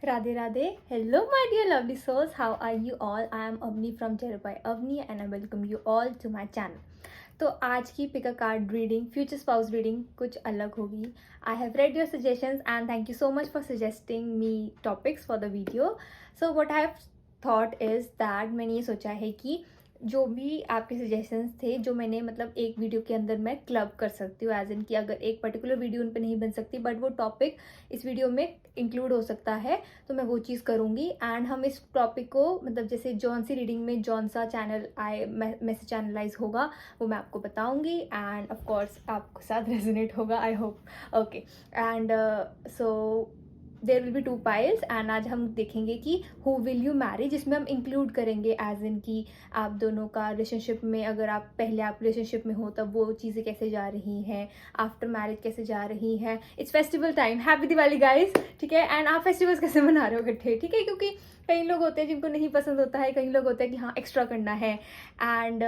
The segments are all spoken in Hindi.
Radhe Radhe. Hello, my dear lovely souls. How are you all? I am Avni from Terror by Avni and I welcome you all to my channel. तो आज की pick a card reading future spouse reading कुछ अलग होगी. I have read your suggestions and thank you so much for suggesting me topics for the video. So what I have thought is that मैंने ये सोचा है कि जो भी आपके सजेशंस थे जो मैंने मतलब एक वीडियो के अंदर मैं क्लब कर सकती हूँ, एज इन कि अगर एक पर्टिकुलर वीडियो उन पर नहीं बन सकती बट वो टॉपिक इस वीडियो में इंक्लूड हो सकता है, तो मैं वो चीज़ करूँगी. एंड हम इस टॉपिक को मतलब जैसे जौन सी रीडिंग में जौन सा चैनल मैसेज चैनलाइज होगा वो मैं आपको बताऊँगी एंड ऑफ कोर्स आपके साथ रेजोनेट होगा, I hope. Okay and so there will be 2 piles and आज हम देखेंगे कि हु विल यू मैरी, जिसमें हम इंक्लूड करेंगे एज इन कि आप दोनों का रिलेशनशिप में, अगर आप पहले आप रिलेशनशिप में हो तब वो चीज़ें कैसे जा रही हैं, आफ्टर मैरिज कैसे जा रही हैं. It's festival time, happy Diwali guys, ठीक है. एंड आप फेस्टिवल्स कैसे मना रहे हो इकट्ठे, ठीक है, क्योंकि कई लोग होते हैं जिनको नहीं पसंद होता है, कई लोग होते हैं कि हाँ एक्स्ट्रा करना है एंड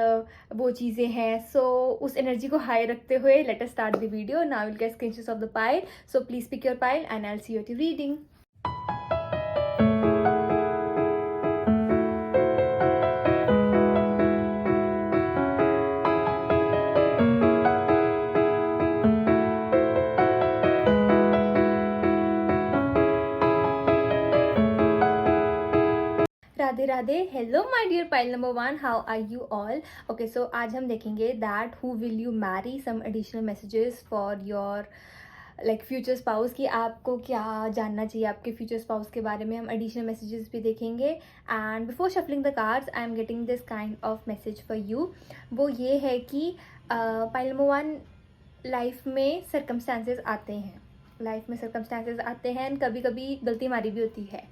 वो चीज़ें हैं. सो उस एनर्जी को हाई रखते हुए let us start the video. Now will get screenshots of the pile. So please pick your pile and I will see your reading. Radhe Radhe. Hello my dear pile number 1, how are you all. Okay so आज हम देखेंगे that who will you marry, some additional messages for your like future spouse, कि आपको क्या जानना चाहिए आपके फ्यूचर स्पाउस के बारे में. हम एडिशनल मैसेजेस भी देखेंगे and before shuffling the cards I am getting this kind of message for you. वो ये है कि पाइल नंबर 1, लाइफ में सर्कमस्टांसेस आते हैं, लाइफ में सर्कमस्टांसेस आते हैं एंड कभी कभी गलती हमारी भी होती है.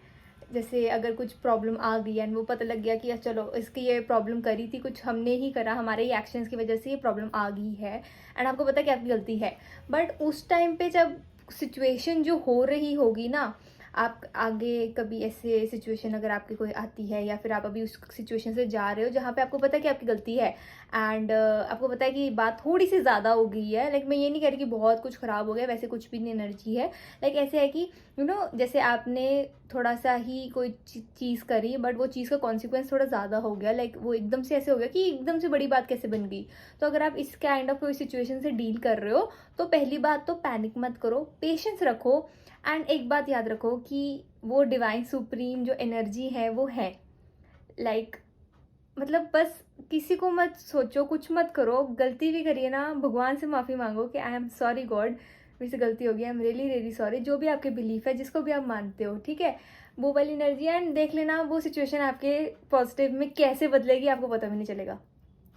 जैसे अगर कुछ प्रॉब्लम आ गई एंड वो पता लग गया कि चलो इसकी ये प्रॉब्लम करी थी, कुछ हमने ही करा, हमारे ही एक्शंस की वजह से ये प्रॉब्लम आ गई है एंड आपको पता है कि आपकी गलती है. बट उस टाइम पे जब सिचुएशन जो हो रही होगी ना, आप आगे कभी ऐसे सिचुएशन अगर आपकी कोई आती है या फिर आप अभी उस सिचुएशन से जा रहे हो जहाँ पे आपको पता है कि आपकी गलती है एंड आपको पता है कि बात थोड़ी सी ज़्यादा हो गई है. लाइक मैं ये नहीं कह रही कि बहुत कुछ ख़राब हो गया, वैसे कुछ भी नहीं एनर्जी है. लाइक ऐसे है कि जैसे आपने थोड़ा सा ही कोई चीज़ करी बट वो चीज़ का कॉन्सिक्वेंस थोड़ा ज़्यादा हो गया. लाइक वो एकदम से ऐसे हो गया कि एकदम से बड़ी बात कैसे बन गई. तो अगर आप इस काइंड ऑफ कोई सिचुएशन से डील कर रहे हो तो पहली बात तो पैनिक मत करो, पेशेंस रखो एंड एक बात याद रखो कि वो डिवाइन सुप्रीम जो एनर्जी है वो है. लाइक मतलब बस किसी को मत सोचो, कुछ मत करो. गलती भी करिए ना, भगवान से माफ़ी मांगो कि आई एम सॉरी गॉड, मेरे से गलती हो गई, I am really really sorry. जो भी आपके बिलीफ है, जिसको भी आप मानते हो, ठीक है, वो वाली एनर्जी एंड देख लेना वो सिचुएशन आपके पॉजिटिव में कैसे बदलेगी, आपको पता भी नहीं चलेगा.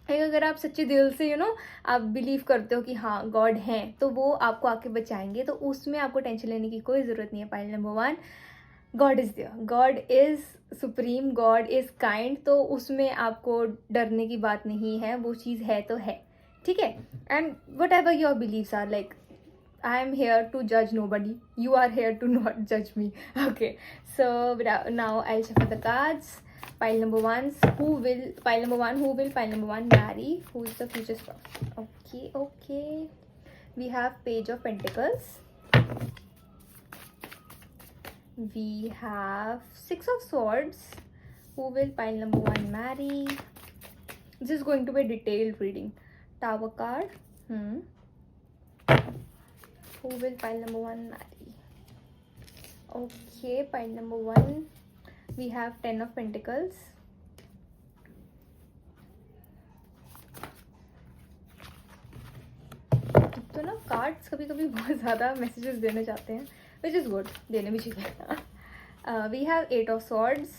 अगर आप सच्चे दिल से आप बिलीव करते हो कि हाँ गॉड हैं तो वो आपको आके बचाएंगे, तो उसमें आपको टेंशन लेने की कोई ज़रूरत नहीं है. Pile number 1, God is there, God is supreme, God is kind. तो उसमें आपको डरने की बात नहीं है, वो चीज़ है तो है, ठीक है. And what ever your beliefs are, like I am here to जज no buddy, you are here to not जज मी. Okay so now I shuffle the cards. Pile number 1, who will, pile number 1, who will pile number 1 marry, who is the future spouse. Okay, we have Page of Pentacles, we have 6 of Swords. Who will pile number 1 marry? This is going to be a detailed reading. Tower card. Who will pile number 1 marry? Okay, pile number 1, we have 10 of Pentacles. तो ना कार्ड्स कभी कभी बहुत ज़्यादा मैसेजेस देना चाहते हैं, विच इज़ गुड, देने भी चाहिए. We have 8 of swords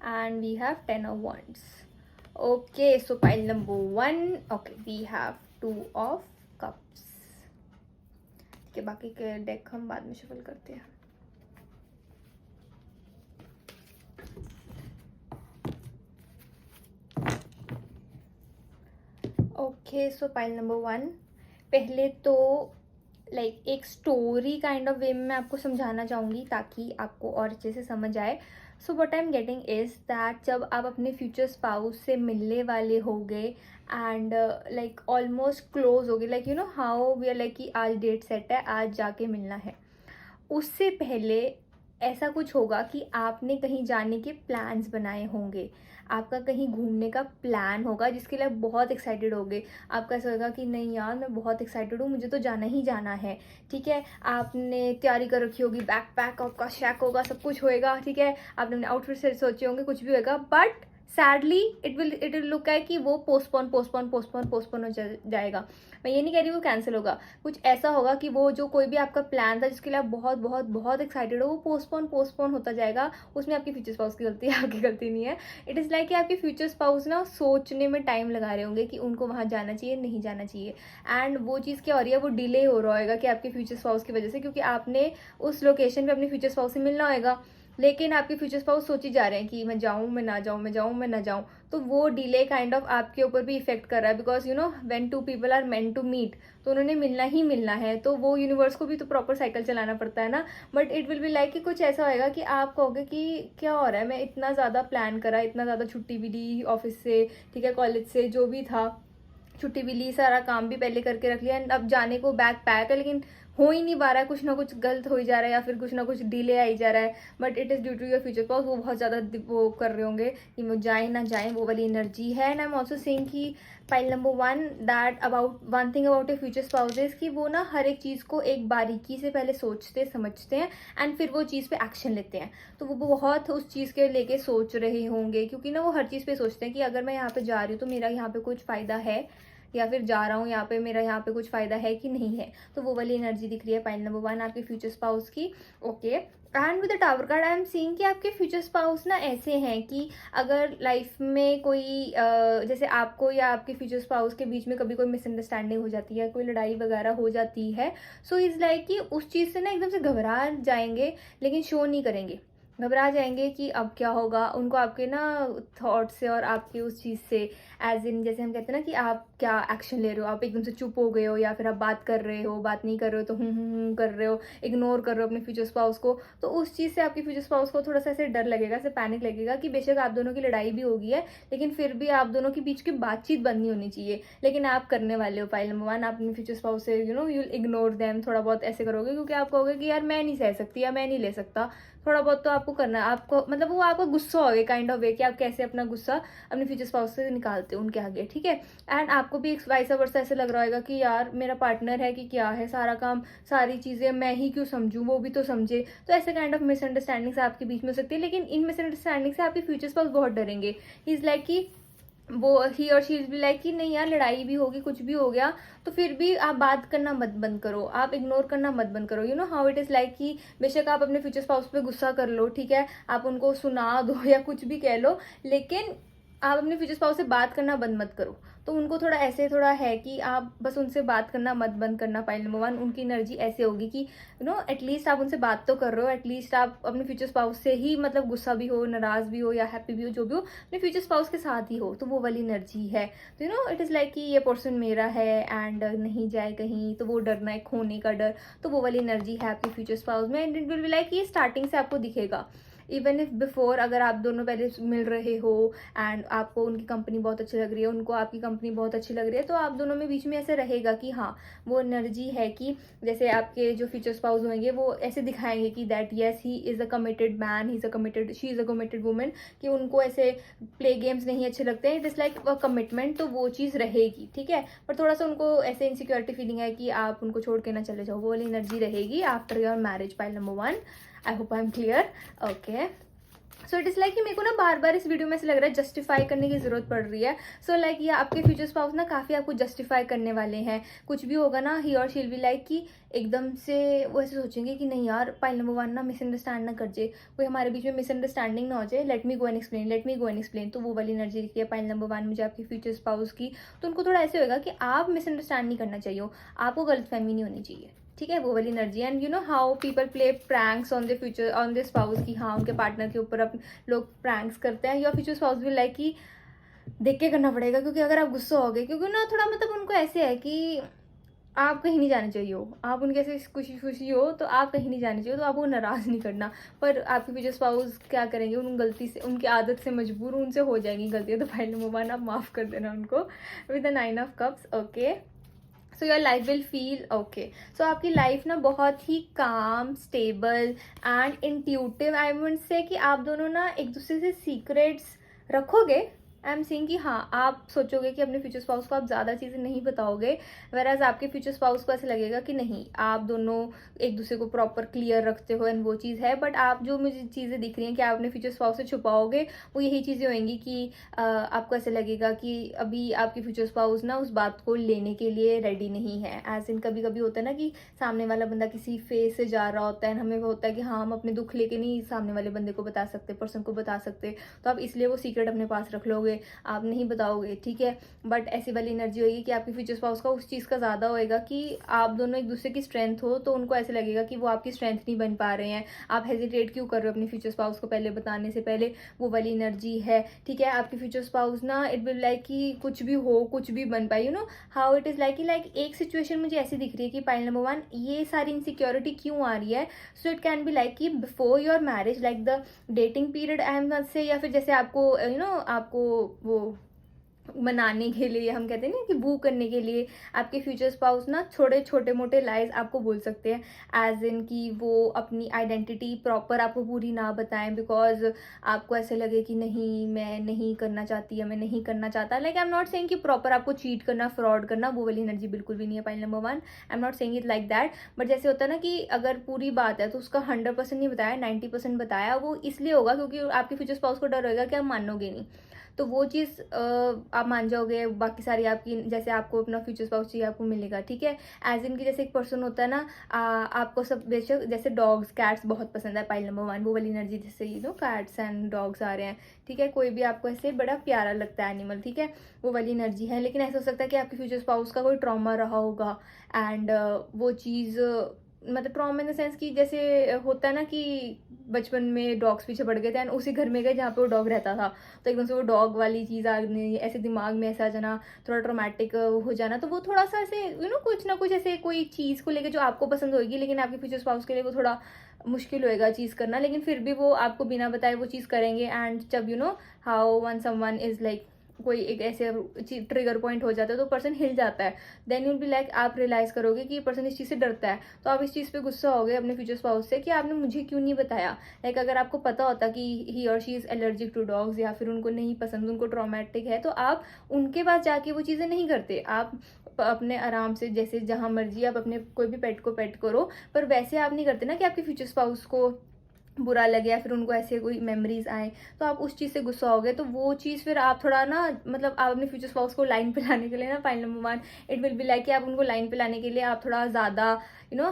and we have 10 of wands. Okay so pile number 1, okay we have 2 of cups. ठीक है, बाकी के डेक हम बाद में शफल करते हैं. ओके सो पाइल नंबर 1, पहले तो लाइक एक स्टोरी काइंड ऑफ वे में मैं आपको समझाना चाहूँगी ताकि आपको और अच्छे से समझ आए. सो what I am getting is that जब आप अपने फ्यूचर स्पाउस से मिलने वाले होगे एंड लाइक ऑलमोस्ट क्लोज हो गए, like how we are like कि आज डेट सेट है, आज जाके मिलना है, उससे पहले ऐसा कुछ होगा कि आपने कहीं जाने के प्लान्स बनाए होंगे, आपका कहीं घूमने का प्लान होगा जिसके लिए आप बहुत एक्साइटेड होगे। आपका ऐसा होगा कि नहीं यार मैं बहुत एक्साइटेड हूँ, मुझे तो जाना ही जाना है, ठीक है। आपने तैयारी कर रखी होगी, बैकपैक आपका शैक होगा, सब कुछ होएगा, ठीक है। आपने अपने आउटफिट से सोचे होंगे, कुछ भी होएगा, but sadly it will look है कि वो पोस्टपोन हो जाएगा। मैं ये नहीं कह रही वो कैंसिल होगा, कुछ ऐसा होगा कि वो जो कोई भी आपका प्लान था जिसके लिए आप बहुत बहुत बहुत एक्साइटेड हो, वो पोस्टपोन होता जाएगा। उसमें आपकी फ्यूचर स्पाउस की गलती है, आपकी गलती नहीं है। इट इज़ लाइक कि आपके फ्यूचर स्पाउस ना सोचने में टाइम लगा रहे होंगे कि उनको वहाँ जाना चाहिए, नहीं जाना चाहिए। एंड वो चीज़ क्या हो रही है, वो डिले हो रहा होगा कि आपके फ्यूचर स्पाउस की वजह से, क्योंकि आपने उस लोकेशन पे अपने फ्यूचर स्पाउस से मिलना होगा, लेकिन आपके फ्यूचर स्पाउस सोच ही जा रहे हैं कि मैं जाऊँ, मैं ना जाऊँ, मैं जाऊँ, मैं ना जाऊँ। तो वो डिले काइंड ऑफ आपके ऊपर भी इफेक्ट कर रहा है, because you know when two people are meant to meet, तो उन्होंने मिलना ही मिलना है, तो वो यूनिवर्स को भी तो प्रॉपर साइकिल चलाना पड़ता है ना। But it will be like कि कुछ ऐसा होएगा कि आप कहोगे कि क्या हो रहा है, मैं इतना ज़्यादा प्लान करा, इतना ज़्यादा छुट्टी भी ली ऑफिस से, ठीक है, कॉलेज से, जो भी था, छुट्टी भी ली, सारा काम भी पहले करके रख लिया, एंड अब जाने को बैग पैक है, लेकिन हो ही नहीं पा रहा है, कुछ ना कुछ गलत हो ही जा रहा है या फिर कुछ ना कुछ डिले आ ही जा रहा है। But it is due to your future spouse, वो बहुत ज़्यादा वो कर रहे होंगे कि वो जाए ना जाए, वो वाली एनर्जी है। And I am also saying कि pile number 1 that about one thing about your future spouses, कि वो ना हर एक चीज़ को एक बारीकी से पहले सोचते समझते हैं एंड फिर वो चीज़ पे एक्शन लेते हैं। तो वो बहुत उस चीज़ के लेके सोच रहे होंगे, क्योंकि ना वो हर चीज़ पे सोचते हैं कि अगर मैं यहाँ पे जा रही हूँ तो मेरा यहाँ पे कुछ फ़ायदा है, या फिर जा रहा हूँ यहाँ पे, मेरा यहाँ पे कुछ फ़ायदा है कि नहीं है। तो वो वाली एनर्जी दिख रही है पाइल नंबर 1 आपके फ्यूचर स्पाउस की। Okay, and with the tower card I am seeing कि आपके फ्यूचर स्पाउस ना ऐसे हैं कि अगर लाइफ में कोई जैसे आपको या आपके फ्यूचर स्पाउस के बीच में कभी कोई मिसअंडरस्टैंडिंग हो जाती है, कोई लड़ाई वगैरह हो जाती है, सो इज़ लाइक कि उस चीज़ से ना एकदम से घबरा जाएंगे, लेकिन शो नहीं करेंगे। घबरा जाएंगे कि अब क्या होगा, उनको आपके ना थॉट से और आपकी उस चीज़ से, एज इन जैसे हम कहते हैं ना कि आप क्या एक्शन ले रहे हो, आप एकदम से चुप हो गए हो, या फिर आप बात कर रहे हो, बात नहीं कर रहे हो तो कर रहे हो, इग्नोर कर रहे हो अपने फ्यूचर स्पाउस को, तो उस चीज़ से आपके फ्यूचर स्पाउस को थोड़ा सा ऐसे डर लगेगा, ऐसे पैनिक लगेगा कि बेशक आप दोनों की लड़ाई भी होगी है, लेकिन फिर भी आप दोनों के बीच की बातचीत बंद नहीं होनी चाहिए। लेकिन आप करने वाले हो पाइल नंबर 1, आप अपने फ्यूचर स्पाउस से यू इग्नोर देम, थोड़ा बहुत ऐसे करोगे, क्योंकि आप कहोगे कि यार मैं नहीं सह सकती या मैं नहीं ले सकता, थोड़ा बहुत तो आपको करना है। आपको मतलब वो आपका गुस्सा हो गया काइंड ऑफ वे, कि आप कैसे अपना गुस्सा अपने फ्यूचर स्पाउस से निकालते हो उनके आगे, ठीक है। एंड आपको भी एक वाइसा वर्सा ऐसे लग रहा होगा कि यार मेरा पार्टनर है कि क्या है, सारा काम सारी चीज़ें मैं ही क्यों समझूं, वो भी तो समझे। तो ऐसे काइंड ऑफ मिसअंडरस्टैंडिंग्स आपके बीच में हो सकती है, लेकिन इन मिसअंडरस्टैंडिंग से आपके फ्यूचर स्पाउस बहुत डरेंगे। ही इज़ लाइक कि वो ही और शी भी लाइक कि नहीं यार लड़ाई भी होगी, कुछ भी हो गया, तो फिर भी आप बात करना मत बंद करो, आप इग्नोर करना मत बंद करो। You know how it is like कि बेशक आप अपने फ्यूचर स्पाउस पे गुस्सा कर लो, ठीक है, आप उनको सुना दो या कुछ भी कह लो, लेकिन आप अपने फ्यूचर स्पाउस से बात करना बंद मत करो। तो उनको थोड़ा ऐसे थोड़ा है कि आप बस उनसे बात करना मत बंद करना। पाइल नंबर 1 उनकी एनर्जी ऐसे होगी कि एटलीस्ट आप उनसे बात तो कर रहे हो, एटलीस्ट आप अपने फ्यूचर स्पाउस से ही मतलब गुस्सा भी हो, नाराज़ भी हो या हैप्पी भी हो, जो भी हो अपने फ्यूचर स्पाउस के साथ ही हो, तो वो वाली एनर्जी है। तो इट इज़ लाइक कि ये पर्सन मेरा है एंड नहीं जाए कहीं, तो वो डरना है, खोने का डर, तो वो वाली एनर्जी है आपके फ्यूचर स्पाउस में। And it will be like ये स्टार्टिंग से आपको दिखेगा, इवन इफ बिफोर, अगर आप दोनों पहले मिल रहे हो एंड आपको उनकी कंपनी बहुत अच्छी लग रही है, उनको आपकी कंपनी बहुत अच्छी लग रही है, तो आप दोनों में बीच में ऐसे रहेगा कि हाँ वो एनर्जी है कि जैसे आपके जो फ्यूचर स्पाउस होंगे वो ऐसे दिखाएंगे कि that yes he is a committed man, he is a committed, she is a committed women, कि उनको ऐसे प्ले गेम्स नहीं अच्छे लगते हैं, it is like a commitment, तो वो चीज़ रहेगी, ठीक है। पर थोड़ा सा उनको ऐसे इनसिक्योरिटी फीलिंग है कि आप उनको छोड़ के ना चले जाओ, वो वाली एनर्जी रहेगी after your marriage, pile number 1। I hope I am clear. Okay, so it is like कि मेरे को ना बार बार इस वीडियो में ऐसे लग रहा है जस्टिफाई करने की ज़रूरत पड़ रही है। सो लाइक ये आपके फ्यूचर स्पाउस ना काफ़ी आपको जस्टिफाई करने वाले हैं, कुछ भी होगा ना, ही और शील बी लाइक कि एकदम से वो ऐसे सोचेंगे कि नहीं यार पाइल नंबर 1 ना मिसअंडरस्टैंड ना कर जाए, कोई हमारे बीच में मिसअंडरस्टैंडिंग ना हो जाए, let me go and explain, let me go and explain. तो वो वाली एनर्जी दिखती है पाइल नंबर 1 मुझे आपके फ्यूचर स्पाउस की। तो उनको थोड़ा ऐसे होगा कि आप मिसअंडरस्टैंड नहीं करना चाहिए, आपको गलतफहमी नहीं होनी चाहिए, ठीक है, वो वाली energy. And you know how people play pranks on the future on the spouse, कि हाँ उनके पार्टनर के ऊपर अब लोग प्रैंक्स करते हैं, योर फ्यूचर स्पाउस भी लाइक कि देख के करना पड़ेगा, क्योंकि अगर आप गुस्सा हो गए, क्योंकि ना थोड़ा मतलब उनको ऐसे है कि आप कहीं नहीं जाने चाहिए हो, आप उनके ऐसे खुशी खुशी हो तो आप कहीं नहीं जाने चाहिए, तो आप वो नाराज़ नहीं करना। पर आपके फ्यूचर स्पाउस क्या करेंगे, उन गलती से, उनकी आदत से मजबूर, उनसे हो जाएंगी गलतियाँ, तो फाइल नंबर 1 आप माफ़ कर देना उनको with the 9 of cups. Okay, so your life will feel okay. So आपकी लाइफ ना बहुत ही calm, stable and intuitive, I would say कि आप दोनों ना एक दूसरे से सीक्रेट्स रखोगे। आई एम सीइंग कि हाँ, आप सोचोगे कि अपने फ्यूचर स्पाउस को आप ज़्यादा चीज़ें नहीं बताओगे, वेराज आपके फ्यूचर स्पाउस को ऐसा लगेगा कि नहीं, आप दोनों एक दूसरे को प्रॉपर क्लियर रखते हो एंड वो चीज़ है। बट आप जो मुझे चीज़ें दिख रही हैं कि आप अपने फ्यूचर स्पाउस से छुपाओगे, वो यही चीज़ें होंगी कि आपको ऐसे लगेगा कि अभी आपकी फ्यूचर स्पाउस ना उस बात को लेने के लिए रेडी नहीं है। एज इन कभी कभी होता है ना कि सामने वाला बंदा किसी फेज से जा रहा होता है, हमें वो होता है कि हाँ, हम अपने दुख लेके नहीं सामने वाले बंदे को बता सकते, पर्सन को बता सकते, तो आप इसलिए वो सीक्रेट अपने पास रख लोगे, आप नहीं बताओगे, ठीक है। बट ऐसी वाली एनर्जी होगी कि आपकी फ्यूचर स्पाउस का उस चीज़ का ज़्यादा होएगा कि आप दोनों एक दूसरे की स्ट्रेंथ हो, तो उनको ऐसे लगेगा कि वो आपकी स्ट्रेंथ नहीं बन पा रहे हैं, आप हेजिटेट क्यों कर रहे हो अपनी फ्यूचर स्पाउस को पहले बताने से पहले। वो वाली एनर्जी है, ठीक है। आपकी फ्यूचर स्पाउस ना इट विल लाइक कि कुछ भी हो, कुछ भी बन पाए, you know how it is like एक सिचुएशन मुझे ऐसी दिख रही है कि पाइल नंबर 1, ये सारी इनसिक्योरिटी क्यों आ रही है। So it can be like कि before your marriage, like the dating period I am not say, या फिर जैसे आपको आपको वो मनाने के लिए, हम कहते हैं ना कि बू करने के लिए, आपके फ्यूचर स्पाउस ना थोड़े छोटे मोटे लाइज आपको बोल सकते हैं, एज इन कि वो अपनी आइडेंटिटी प्रॉपर आपको पूरी ना बताएं, बिकॉज आपको ऐसे लगे कि नहीं, मैं नहीं करना चाहती या मैं नहीं करना चाहता। Like I am not saying कि प्रॉपर आपको चीट करना, फ्रॉड करना, वो वाली एनर्जी बिल्कुल भी नहीं है pile number 1। I am not saying it like that. But जैसे होता है ना कि अगर पूरी बात है तो उसका 100% नहीं बताया, 90% बताया, वो इसलिए होगा क्योंकि आपके फ्यूचर स्पाउस को डर होगा कि आप मानोगे नहीं, तो वो चीज़ आप मान जाओगे, बाकी सारी आपकी, जैसे आपको अपना फ्यूचर स्पाउस चाहिए आपको मिलेगा, ठीक है। एज इन की जैसे एक पर्सन होता है ना, आपको सब बेशक जैसे डॉग्स कैट्स बहुत पसंद है पाइल नंबर 1, वो वाली एनर्जी जैसे कैट्स एंड डॉग्स आ रहे हैं, ठीक है। कोई भी आपको ऐसे बड़ा प्यारा लगता है एनिमल, ठीक है, वो वाली एनर्जी है। लेकिन ऐसा हो सकता है कि आपके फ्यूचर स्पाउस का कोई ट्रॉमा रहा होगा, एंड वो चीज़ मतलब ट्रॉमा इन द सेंस कि जैसे होता है ना कि बचपन में डॉग्स पीछे पड़ गए थे एंड उसी घर में गए जहाँ पे वो डॉग रहता था, तो एकदम से वो डॉग वाली चीज़ आने, ऐसे दिमाग में ऐसा जाना, थोड़ा ट्रोमेटिक हो जाना, तो वो थोड़ा सा ऐसे कुछ ना कुछ ऐसे कोई चीज़ को लेकर जो आपको पसंद होगी, लेकिन आपके फ्यूचर स्पाउस के लिए वो थोड़ा मुश्किल होएगा चीज़ करना, लेकिन फिर भी वो आपको बिना बताए वो चीज़ करेंगे। एंड जब how one someone is like, कोई एक ऐसे ट्रिगर पॉइंट हो जाता है तो पर्सन हिल जाता है, देन यूल बी लाइक, आप रियलाइज करोगे कि ये पर्सन इस चीज़ से डरता है, तो आप इस चीज़ पे गुस्सा होगे अपने फ्यूचर स्पाउस से कि आपने मुझे क्यों नहीं बताया। लाइक अगर आपको पता होता कि ही और she is allergic to dogs, या फिर उनको नहीं पसंद, उनको ट्रॉमेटिक है, तो आप उनके पास जाके वो चीज़ें नहीं करते, आप अपने आराम से जैसे जहाँ मर्जी आप अपने कोई भी पेट को पेट करो, पर वैसे आप नहीं करते ना कि आपके फ्यूचर स्पाउस को बुरा लगे या फिर उनको ऐसे कोई मेमोरीज आए, तो आप उस चीज़ से गुस्सा हो गए, तो वो चीज़ फिर आप थोड़ा ना, मतलब आप अपने फ्यूचर स्पाउस को लाइन पे लाने के लिए ना pile number 1, it will be like कि आप उनको लाइन पे लाने के लिए आप थोड़ा ज़्यादा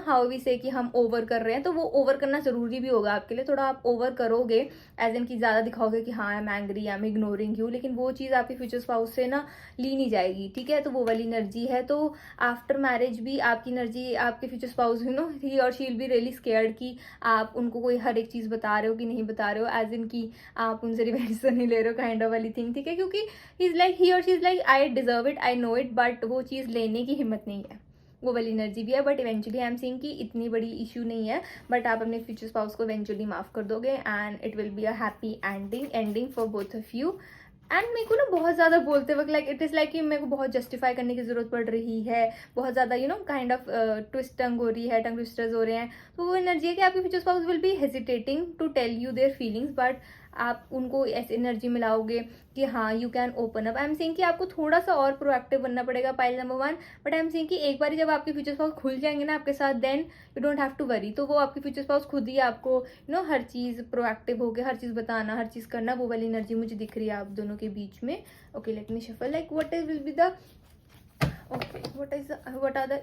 हाउ वी से कि हम ओवर कर रहे हैं, तो वो ओवर करना ज़रूरी भी होगा आपके लिए, थोड़ा आप ओवर करोगे, एज इन की ज़्यादा दिखाओगे कि हाँ, I am angry, I am ignoring you, लेकिन वो चीज़ आपके फ्यूचर स्पाउस से ना ली नहीं जाएगी, ठीक है। तो वो वाली एनर्जी है। तो आफ्टर मैरिज भी आपकी एनर्जी, आपके फ्यूचर स्पाउस ही और she will be really scared कि आप उनको कोई हर एक चीज़ बता रहे हो कि नहीं बता रहे हो, एज इन की आप उनसे रिवेंज तो नहीं ले रहे हो, काइंड ऑफ वाली थिंग, ठीक है। क्योंकि ही इज़ लाइक, ही और she is like, I deserve it, I know it, but वो चीज़ लेने की हिम्मत नहीं है, वो वाली एनर्जी भी है। But eventually I am seeing कि इतनी बड़ी इशू नहीं है, बट आप अपने फ्यूचर स्पाउस को इवेंचुअली माफ़ कर दोगे, and it will be a happy ending for both of you. And मेरे को ना बहुत ज़्यादा बोलते वक्त लाइक इट इज़ लाइक कि मेरे को बहुत जस्टिफाई करने की ज़रूरत पड़ रही है, बहुत ज़्यादा काइंड ऑफ ट्विस्ट टंग हो रही है, टंग ट्विस्टर्स हो रहे हैं, तो वो एनर्जी है कि आपके future spouse will be hesitating to tell you their feelings, but आप उनको ऐसी एनर्जी मिलाओगे कि हाँ, you can open up. I am saying कि आपको थोड़ा सा और प्रोएक्टिव बनना पड़ेगा pile number 1, but I am saying कि एक बार जब आपके फ्यूचर स्पाउस खुल जाएंगे ना आपके साथ, then you don't have to worry, तो वो आपके फ्यूचर स्पाउस खुद ही आपको हर चीज़ प्रोएक्टिव होकर हर चीज़ बताना, हर चीज़ करना, वो वाली एनर्जी मुझे दिख रही है आप दोनों के बीच में। Okay, late me shuffle like what is will be the what are the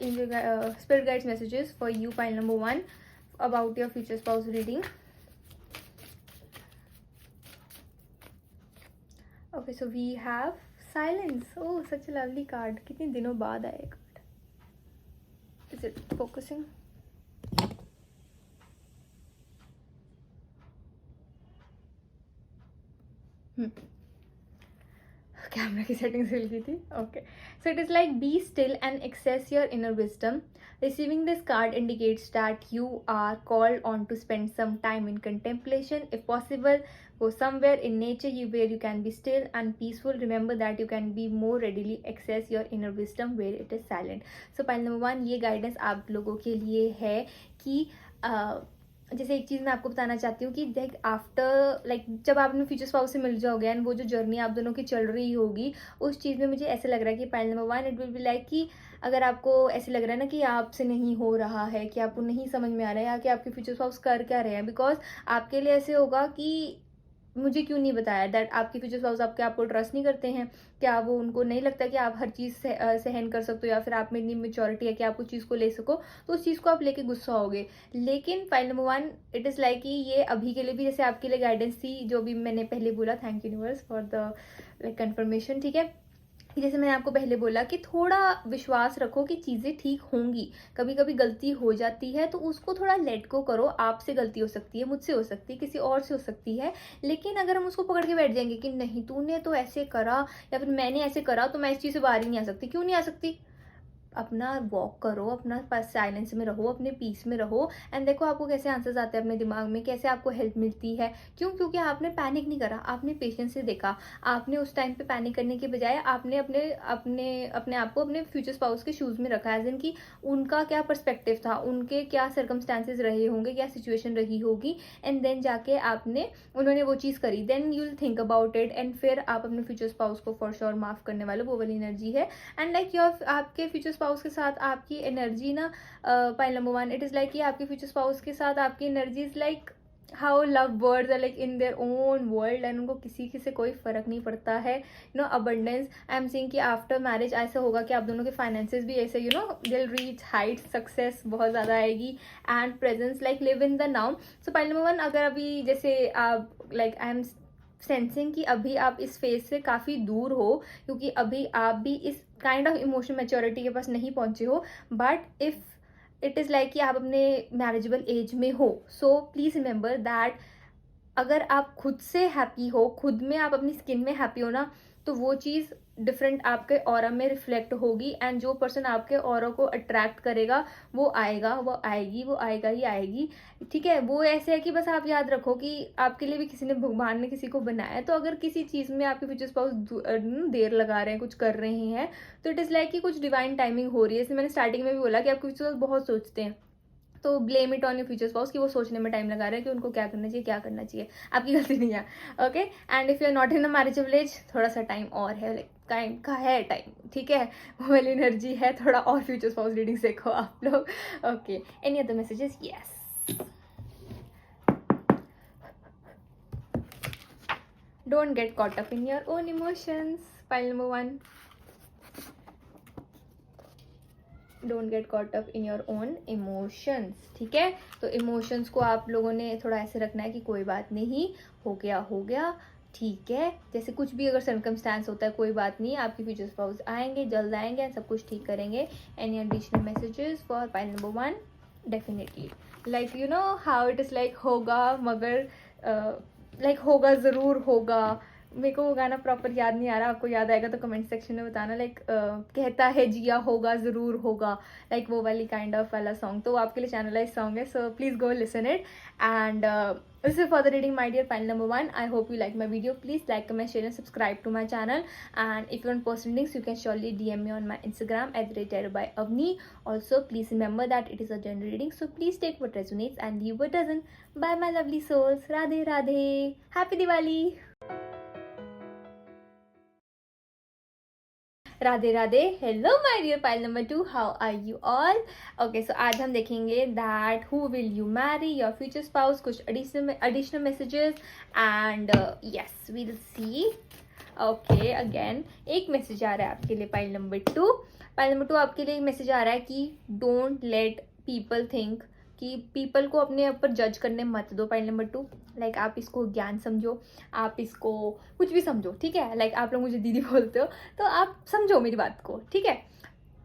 spirit guides messages for you pile number 1 about your future spouse reading. Okay, so we have silence. Oh, such a lovely card. कितने दिनों बाद आया card. Is it focusing? Camera की सेटिंग्स हिल गई थी. Okay, so it is like be still and access your inner wisdom. Receiving this card indicates that you are called on to spend some time in contemplation. If possible, go somewhere in nature where you can be still and peaceful. Remember that you can be more readily access your inner wisdom where it is silent. So pile number 1, ये guidance आप लोगों के लिए है कि जैसे एक चीज़ मैं आपको बताना चाहती हूँ कि लाइक आफ्टर लाइक जब आप अपने फ्यूचर स्पाउस से मिल जाओगे एंड वो जो जर्नी आप दोनों की चल रही होगी, उस चीज़ में मुझे ऐसे लग रहा है कि point number 1 it will be like कि अगर आपको ऐसे लग रहा है ना कि आपसे नहीं हो रहा है, कि आपको नहीं समझ में आ रहा है या कि आपके फ्यूचर स्पाउस कर क्या रहे हैं, बिकॉज आपके लिए ऐसे होगा कि मुझे क्यों नहीं बताया, दैट आपके फ्यूचर स्पाउस आपको ट्रस्ट नहीं करते हैं, क्या वो उनको नहीं लगता कि आप हर चीज़ सहन कर सकते हो या फिर आप में इतनी मेच्योरिटी है कि आप उस चीज़ को ले सको, तो उस चीज़ को आप लेके गुस्सा होगे. लेकिन file number 1 it is like कि ये अभी के लिए भी जैसे आपके लिए गाइडेंस थी, जो भी मैंने पहले बोला, thank universe for the like confirmation. ठीक है, जैसे मैंने आपको पहले बोला कि थोड़ा विश्वास रखो कि चीज़ें ठीक होंगी. कभी कभी गलती हो जाती है तो उसको थोड़ा लेट गो करो. आपसे गलती हो सकती है, मुझसे हो सकती है, किसी और से हो सकती है, लेकिन अगर हम उसको पकड़ के बैठ जाएंगे कि नहीं तूने तो ऐसे करा या फिर मैंने ऐसे करा तो मैं इस चीज़ से बाहर ही नहीं आ सकती, क्यों नहीं आ सकती? अपना वॉक करो, अपना पास साइलेंस में रहो, अपने पीस में रहो एंड देखो आपको कैसे आंसर्स आते हैं अपने दिमाग में, कैसे आपको हेल्प मिलती है. क्यों? क्योंकि आपने पैनिक नहीं करा, आपने पेशेंस से देखा. आपने उस टाइम पे पैनिक करने के बजाय आपने अपने अपने अपने आप को अपने फ्यूचर स्पाउस के शूज़ में रखा, एज इन कि उनका क्या पर्सपेक्टिव था, उनके क्या सर्कमस्टांसेस रहे होंगे, क्या सिचुएशन रही होगी, एंड देन जाके उन्होंने वो चीज़ करी. Then you will think about it and फिर आप अपने फ्यूचर स्पाउस को फॉर श्योर माफ़ करने वाले, वो वाली एनर्जी है. एंड लाइक योर आपके फ्यूचर स्पाउस के साथ आपकी एनर्जी ना, point number 1 it is like कि आपके फ्यूचर स्पाउस के साथ आपकी energy is like how love birds are like in their own world and उनको किसी से कोई फर्क नहीं पड़ता है. You know abundance, I am seeing कि आफ्टर मैरिज ऐसा होगा कि आप दोनों के फाइनेंसेस भी ऐसे you know they will reach height, success बहुत ज़्यादा आएगी and presence like live in the now. So point number 1, अगर अभी जैसे आप लाइक आई एम सेंसिंग कि अभी आप इस फेज से काफ़ी दूर हो, क्योंकि अभी आप भी इस काइंड ऑफ इमोशनल मैच्योरिटी के पास नहीं पहुंचे हो, but if it is like कि आप अपने मैरिजेबल एज में हो. सो प्लीज़ रिमेंबर दैट अगर आप खुद से हैप्पी हो, खुद में आप अपनी स्किन में हैप्पी हो ना, तो वो चीज़ डिफरेंट आपके ऑरा में रिफ्लेक्ट होगी एंड जो पर्सन आपके ऑरा को अट्रैक्ट करेगा वो आएगा, वो आएगी, वो आएगा ही आएगी. ठीक है, वो ऐसे है कि बस आप याद रखो कि आपके लिए भी किसी ने, भगवान ने किसी को बनाया है. तो अगर किसी चीज़ में आपके फ्यूचर स्पाउस देर लगा रहे हैं, कुछ कर रहे हैं, तो इट इज़ लाइक कि कुछ डिवाइन टाइमिंग हो रही है. इसलिए मैंने स्टार्टिंग में भी बोला कि आपके फ्यूचर स्पाउस बहुत सोचते हैं, तो blame it on your future spouse कि वो सोचने में टाइम लगा रहे हैं कि उनको क्या करना चाहिए, क्या करना चाहिए. आपकी गलती नहीं है. Okay, and if you are not in a marriageable age, थोड़ा सा टाइम और है, लाइक टाइम का है टाइम. ठीक है, वो वाली एनर्जी है, थोड़ा और फ्यूचर स्पाउस रीडिंग्स देखो आप लोग. Okay, any other messages? Yes, don't get caught up in your own emotions. File number 1, don't get caught up in your own emotions. ठीक है, तो इमोशंस को आप लोगों ने थोड़ा ऐसे रखना है कि कोई बात नहीं, हो गया, ठीक है. जैसे कुछ भी अगर सर्कमस्टांस होता है, कोई बात नहीं, आपके फ्यूचर स्पाउस आएंगे, जल्द आएंगे, सब कुछ ठीक करेंगे. Any additional messages for pile number 1? Definitely, like you know how it is like होगा, मगर लाइक होगा, ज़रूर होगा. मेरे को वो गाना प्रॉपर याद नहीं आ रहा, आपको याद आएगा तो कमेंट सेक्शन में बताना. लाइक कहता है जिया होगा, ज़रूर होगा, लाइक वो वाली काइंड ऑफ वाला सॉन्ग. तो वो आपके लिए चैनलाइज सॉन्ग है, so please go listen it. And this is for the reading, my dear pile number 1. I hope you like my video. Please like, comment, share and subscribe to my channel. And if you want personal links, you can surely DM me on my Instagram @tarotbyavni. Also, please remember that it is a general reading, so please take what resonates and leave what doesn't. Bye my lovely souls. Radhe Radhe. Happy Diwali. Radhe Radhe. Hello my dear pile number 2, how are you all? Okay, so आज हम देखेंगे that who will you marry, your future spouse, कुछ additional messages and yes we will see. Okay, again एक मैसेज आ रहा है आपके लिए पाइल नंबर 2. पाइल नंबर 2 आपके लिए एक मैसेज आ रहा है कि डोंट लेट पीपल थिंक, कि पीपल को अपने ऊपर जज करने मत दो. पॉइंट नंबर 2, लाइक आप इसको ज्ञान समझो, आप इसको कुछ भी समझो. ठीक है, लाइक आप लोग मुझे दीदी बोलते हो तो आप समझो मेरी बात को. ठीक है,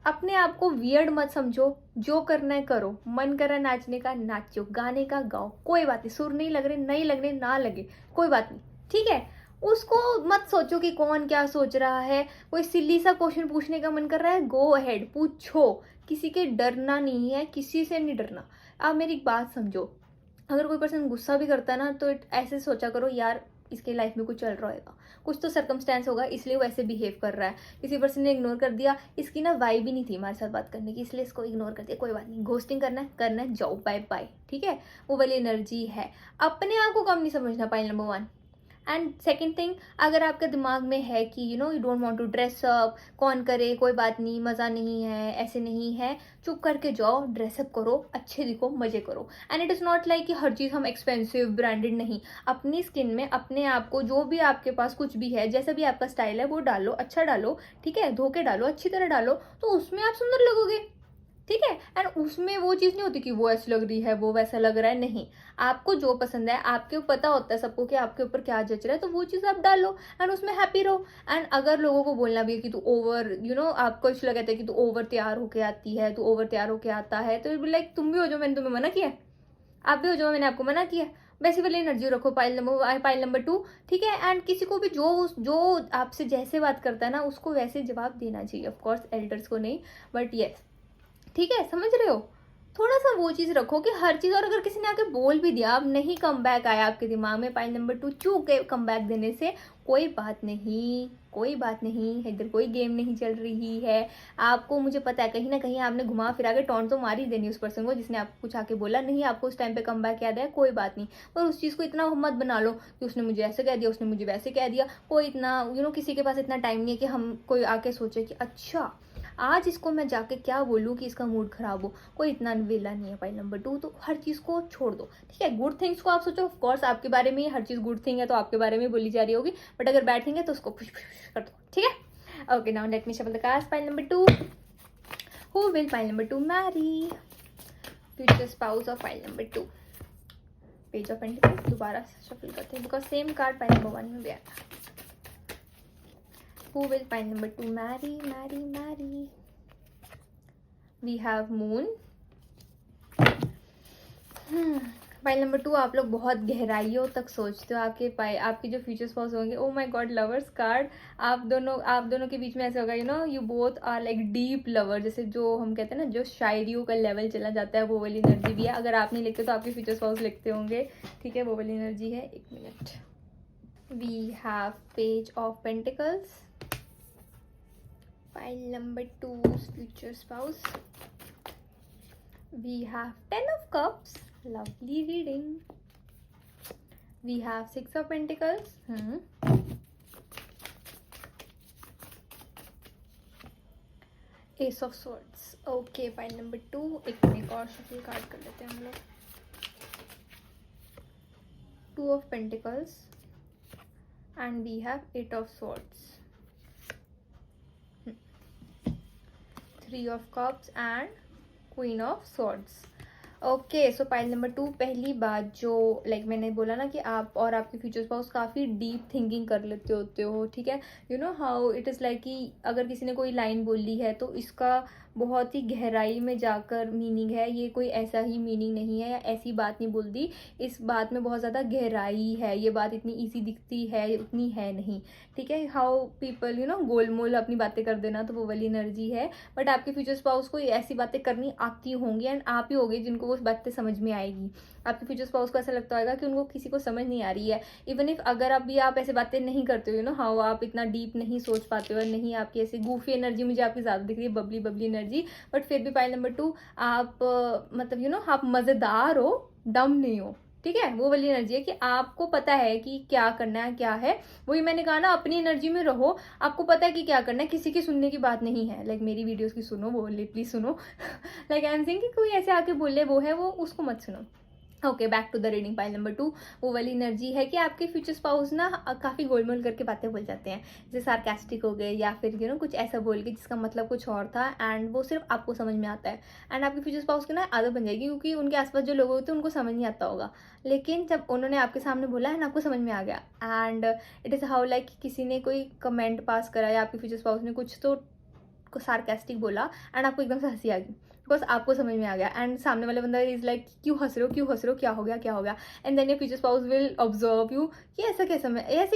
अपने आप को वियर्ड मत समझो, जो करना है करो. मन कर रहा है नाचने का, नाचो, गाने का गाओ, कोई बात नहीं. सुर नहीं लग रहे, नहीं लगने, ना लगे, कोई बात नहीं. ठीक है, उसको मत सोचो कि कौन क्या सोच रहा है। कोई सिली सा क्वेश्चन पूछने का मन कर रहा है, गो अहेड पूछो। किसी के डरना नहीं है, किसी से नहीं डरना। आप मेरी एक बात समझो, अगर कोई पर्सन गुस्सा भी करता है ना, तो ऐसे सोचा करो यार इसके लाइफ में कुछ चल रहा होगा, कुछ तो सर्कमस्टेंस होगा इसलिए वो ऐसे बिहेव कर रहा है। किसी पर्सन ने इग्नोर कर दिया, इसकी ना वाइब ही नहीं थी हमारे साथ बात करने की, इसलिए इसको इग्नोर कर दिया, कोई बात नहीं, घोस्टिंग करना है जाओ, बाय बाय, ठीक है। वो वाली एनर्जी है। अपने आप को कम नहीं समझना, point number 1। And second thing, अगर आपके दिमाग में है कि you don't want to dress up, कौन करे, कोई बात नहीं, मज़ा नहीं है, ऐसे नहीं है, चुप करके जाओ, ड्रेसअप करो, अच्छे दिखो, मज़े करो। And it is not like कि हर चीज़ हम एक्सपेंसिव ब्रांडेड, नहीं। अपनी स्किन में अपने आप को, जो भी आपके पास कुछ भी है, जैसा भी आपका स्टाइल है वो डालो, अच्छा डालो, ठीक है, धो के डालो, अच्छी तरह डालो, तो उसमें आप सुंदर लगोगे, ठीक है। एंड उसमें वो चीज़ नहीं होती कि वो ऐसी लग रही है, वो वैसा लग रहा है, नहीं। आपको जो पसंद है, आपके पता होता है सबको कि आपके ऊपर क्या जच रहा है, तो वो चीज़ आप डालो एंड उसमें हैप्पी रहो। एंड अगर लोगों को बोलना भी है कि तू ओवर आपको इसलिए कहते हैं कि तू ओवर तैयार होके आती है, तू ओवर तैयार होके आता है, तो लाइक तुम भी हो जाओ, मैंने तुम्हें मना किया है? आप भी हो जाओ, मैंने आपको मना किया? वैसी वाली एनर्जी रखो, पाइल नंबर 2, ठीक है। एंड किसी को भी जो जो आपसे जैसे बात करता है ना, उसको वैसे जवाब देना चाहिए, ऑफकोर्स एल्डर्स को नहीं, बट येस, ठीक है, समझ रहे हो। थोड़ा सा वो चीज़ रखो कि हर चीज़, और अगर किसी ने आके बोल भी दिया, अब नहीं कम बैक आया आपके दिमाग में, पॉइंट नंबर 2, चूक गए कम बैक देने से, कोई बात नहीं, कोई बात नहीं, इधर कोई गेम नहीं चल रही है। आपको, मुझे पता है कहीं ना कहीं आपने घुमा फिरा के टॉन्ट तो मार ही देनी उस पर्सन को जिसने आपको कुछ आके बोला, नहीं आपको उस टाइम पे कम बैक याद है, कोई बात नहीं। पर उस चीज़ को इतना मत बना लो कि उसने मुझे ऐसे कह दिया, उसने मुझे वैसे कह दिया। कोई इतना किसी के पास इतना टाइम नहीं है कि हम कोई आके सोचे कि अच्छा आज इसको मैं जाके क्या बोलूँ कि इसका मूड खराब हो। कोई इतना वेला नहीं है, पॉइंट नंबर 2। तो हर चीज़ को छोड़ दो, ठीक है। गुड थिंग्स को आप सोचो, ऑफ कोर्स आपके बारे में हर चीज़ गुड थिंग है तो आपके बारे में बोली जा रही होगी, बट अगर बैड थिंग है तो उसको पुश कर दो, ठीक है। Okay, now let me shuffle the cards. Pile number 2, who will pile number 2 marry, future spouse of pile number 2, page of pentacles. दोबारा शफल करते हैं because same card pile number 1 में भी आया था। Who will pile number 2 marry? We have moon. Pile number 2, आप लोग बहुत गहराइयों तक सोचते हो। आपके जो फ्यूचर स्पाउस होंगे, oh my God, lovers card. आप दोनों के बीच में ऐसे होगा, you both are like deep lover, जैसे जो हम कहते हैं ना, जो शायरियों का लेवल चला जाता है, वो वाली एनर्जी भी है। अगर आप नहीं लिखते तो आपके फ्यूचर स्पाउस लिखते होंगे, ठीक है, वो वाली एनर्जी है। एक minute. We have page of pentacles, pile number 2's future spouse. We have 10 of cups, lovely reading. We have 6 of pentacles, ace of swords. Okay, pile number 2, एक और shuffle कार्ड कर लेते हैं हम लोग। 2 of pentacles and we have 8 of swords, 3 of cups and queen of swords. Okay, so pile number 2, पहली बात जो मैंने बोला ना कि आप और आपके फ्यूचर स्पाउस काफ़ी डीप थिंकिंग कर लेते होते हो, ठीक है। हाउ इट इज़ लाइक कि अगर किसी ने कोई लाइन बोली है तो इसका बहुत ही गहराई में जाकर मीनिंग है। ये कोई ऐसा ही मीनिंग नहीं है या ऐसी बात नहीं बोल दी, इस बात में बहुत ज़्यादा गहराई है। ये बात इतनी ईजी दिखती है, उतनी है नहीं, ठीक है। हाउ पीपल गोल मोल अपनी बातें कर देना, तो वो वाली एनर्जी है। बट आपके फ्यूचर स्पाउस को ऐसी बातें करनी आती होंगी एंड आप ही होगे जिनको वो बातें समझ में आएगी। आपके फ्यूचर स्पाउस को ऐसा लगता होगा कि उनको किसी को समझ नहीं आ रही है। इवन इफ अगर अभी आप ऐसे बातें नहीं करते हो, हाउ आप इतना डीप नहीं सोच पाते हो, नहीं आपकी ऐसी गूफी एनर्जी मुझे आपकी ज़्यादा दिख रही है, बबली बबली एनर्जी, बट फिर भी पाइल नंबर 2, आप मतलब आप मज़ेदार हो, डम नहीं हो, ठीक है। वो वाली एनर्जी है कि आपको पता है कि क्या करना है, क्या है। वही मैंने कहा ना, अपनी एनर्जी में रहो, आपको पता है कि क्या करना है, किसी की सुनने की बात नहीं है। मेरी वीडियोस की सुनो, वो प्लीज सुनो। आई एम सेइंग कि कोई ऐसे आके बोले वो है, वो उसको मत सुनो। Okay, back to the reading. Pile number 2, वो वाली एनर्जी है कि आपके फ्यूचर स्पाउस ना काफ़ी गोलमोल करके बातें बोल जाते हैं, जैसे सार्कास्टिक हो गए या फिर कुछ ऐसा बोल के जिसका मतलब कुछ और था एंड वो सिर्फ आपको समझ में आता है। एंड आपके फ्यूचर स्पाउस की ना आदत बन जाएगी, क्योंकि उनके आसपास जो लोग होते हैं उनको समझ नहीं आता होगा, लेकिन जब उन्होंने आपके सामने बोला है ना, आपको समझ में आ गया। And it is how like किसी ने कोई कमेंट पास करा या आपके फ्यूचर स्पाउस ने कुछ तो सार्कास्टिक बोला एंड आपको एकदम से हंसी आ गई, बिकॉज आपको समझ में आ गया एंड सामने वाला बंदा इज लाइक क्यों हंस रहे हो, क्यों हंस रहे हो, क्या हो गया, क्या हो गया। And then your future spouse will observe you कि ऐसे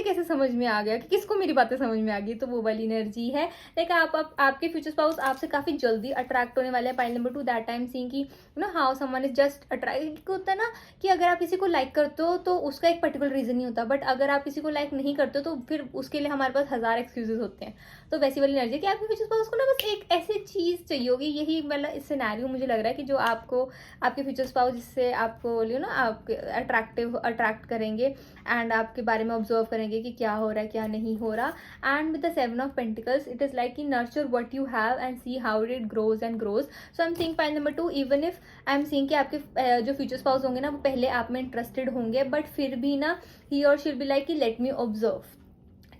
कैसे समझ में आ गया, कि किसको मेरी बातें समझ में आ गई। तो वो वाली एनर्जी है। लाइक आपके फ्यूचर स्पाउस आपसे काफी जल्दी अट्रैक्ट होने वाले हैं। Point number 2, that time seeing कि you know how someone is just attract. होता है ना कि अगर आप किसी को लाइक करते हो तो उसका एक पर्टिकुलर रीजन नहीं होता, बट अगर आप किसी को लाइक नहीं करते हो तो फिर उसके लिए हमारे पास 1000 एक्सक्यूजेस होते हैं। तो वैसी वाली एनर्जी कि आपके फ्यूचर स्पाउस को ना बस एक ऐसी चीज चाहिए होगी। यही वाला इस सिनेरियो मुझे लग रहा है कि जो आपको आपके फ्यूचर स्पाउस जिससे आपको बोलियो ना आप अट्रैक्ट करेंगे एंड आपके बारे में ऑब्जर्व करेंगे कि क्या हो रहा है, क्या नहीं हो रहा। And with the 7 of pentacles it is like कि nurture what you have and see how it grows and grows. So I am seeing point number 2, even if I am seeing कि आपके जो फ्यूचर स्पाउस होंगे ना वो पहले आप में इंटरेस्टेड होंगे, बट फिर भी ना ही और शी विल बी लाइक कि लेट मी ऑब्जर्व।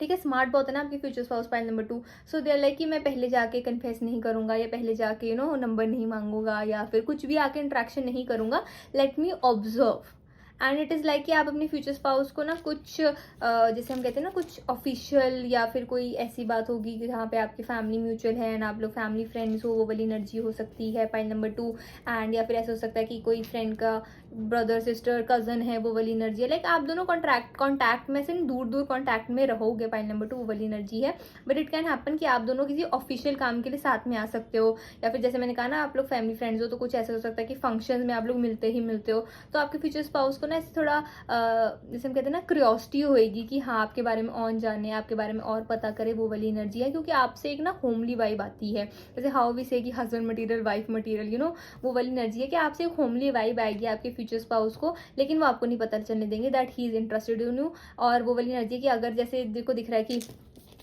ठीक है, स्मार्ट बहुत है ना आपके future spouse. Point number 2, so they are like कि मैं पहले जाके कन्फेस नहीं करूंगा, या पहले जाके यू नो नंबर नहीं मांगूंगा, या फिर कुछ भी आके इंट्रैक्शन नहीं करूंगा, late me observe. And it is like कि आप अपने फ्यूचर स्पाउस को ना कुछ जैसे हम कहते हैं ना कुछ ऑफिशियल या फिर कोई ऐसी बात होगी कि जहाँ पे आपकी फैमिली म्यूचुअल है एंड आप लोग फैमिली फ्रेंड्स हो, वो वाली एनर्जी हो सकती है। पॉइंट नंबर 2, एंड या फिर ऐसा हो सकता है कि कोई फ्रेंड का ब्रदर सिस्टर कजन है, वो वाली एनर्जी है। लाइक आप दोनों कॉन्टैक्ट में से दूर दूर कॉन्टैक्ट में रहोगे। पॉइंट नंबर 2 वो वाली एनर्जी है। बट इट कैन हैपन कि आप दोनों किसी ऑफिशियल काम के लिए साथ में आ सकते हो, या फिर जैसे मैंने कहा ना आप लोग फैमिली फ्रेंड्स हो, तो कुछ ऐसा हो सकता है कि फंक्शन में आप लोग मिलते हो। तो आपके फ्यूचर स्पाउस को ना ऐसे थोड़ा जैसे हम कहते हैं ना क्यूरियोसिटी होएगी कि हाँ आपके बारे में और जाने, आपके बारे में और पता करे, वो वाली एनर्जी है। क्योंकि आपसे एक ना होमली वाइब आती है, जैसे हाउ वी से कि husband material wife material, you know वो वाली एनर्जी है कि आपसे एक होमली वाइब आएगी आपके फ्यूचर स्पाउस को, लेकिन वो आपको नहीं पता चलने देंगे that he is interested in you. और वो वाली एनर्जी है कि अगर जैसे देखो दिख रहा है कि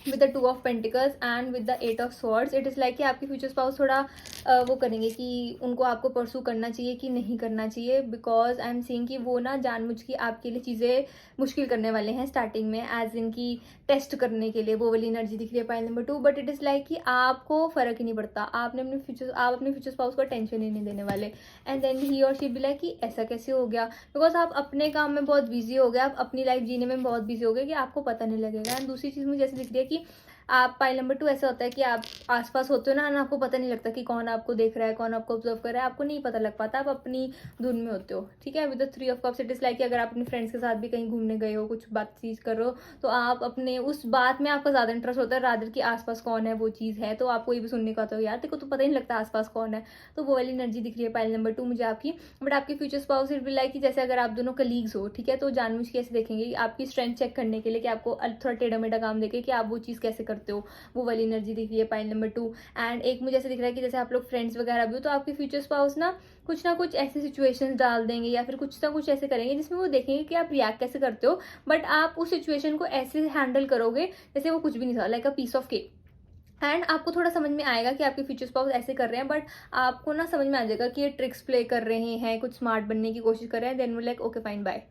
with the 2 of pentacles and with the 8 of swords it is like कि आपके फ्यूचर स्पाउस थोड़ा वो करेंगे कि उनको आपको परसू करना चाहिए कि नहीं करना चाहिए। बिकॉज आई एम सीइंग कि वो ना जानबूझ के आपके लिए चीज़ें मुश्किल करने वाले हैं स्टार्टिंग में, एज इन की टेस्ट करने के लिए। वो वाली एनर्जी दिख रही है point number 2। But it is like कि आपको फ़र्क ही नहीं पड़ता, आप अपने फ्यूचर स्पाउस को टेंशन ही नहीं देने वाले। एंड देन ही और शी बी लाइक कि ऐसा कैसे हो गया, बिकॉज आप अपने काम में बहुत बिजी हो गए, आप अपनी लाइफ जीने में बहुत बिजी हो गए कि आपको पता नहीं लगेगा। एंड दूसरी चीज़ मुझे ऐसे दिख रही है कि आप पाइल नंबर 2 ऐसा होता है कि आप आसपास होते हो ना, आपको पता नहीं लगता कि कौन आपको देख रहा है, कौन आपको ऑब्जर्व कर रहा है, आपको नहीं पता लग पाता, आप अपनी धुन में होते हो। ठीक है, with the 3 of cups it is like कि अगर आप अपने फ्रेंड्स के साथ भी कहीं घूमने गए हो, कुछ बातचीत कर रहे हो, तो आप अपने उस बात में आपका ज़्यादा इंटरेस्ट होता है रादर कि आसपास कौन है, वो चीज़ है, तो आपको ये भी सुनने का होता है यार तेरे को तो पता ही नहीं लगता आसपास कौन है। तो वो वाली एनर्जी दिख रही है पाइल नंबर 2 मुझे आपकी। बट आपके future spouse it will like कि जैसे अगर आप दोनों कलीग्स हो, ठीक है, तो जानबूझ के ऐसे देखेंगे आपकी स्ट्रेंथ चेक करने के लिए कि आपको थोड़ा टेढ़ा मेढ़ा काम देखे कि आप वो चीज़ कैसे करते हो। वो वाली एनर्जी दिख रही है पॉइंट नंबर 2। एंड एक मुझे ऐसे दिख रहा है कि जैसे आप लोग फ्रेंड्स वगैरह भी हो, तो आपके फ्यूचर स्पाउस ना कुछ ऐसी सिचुएशंस डाल देंगे या फिर कुछ ना कुछ ऐसे करेंगे जिसमें वो देखेंगे कि आप रिएक्ट कैसे करते हो, बट आप उस सिचुएशन को ऐसे हैंडल करोगे जैसे वो कुछ भी नहीं था, like a piece of cake. And आपको थोड़ा समझ में आएगा कि आपके फ्यूचर स्पाउस ऐसे कर रहे हैं, बट आपको ना समझ में आ जाएगा कि ये ट्रिक्स प्ले कर रहे हैं, कुछ स्मार्ट बनने की कोशिश कर रहे हैं। देन वो लाइक ओके फाइन बाय,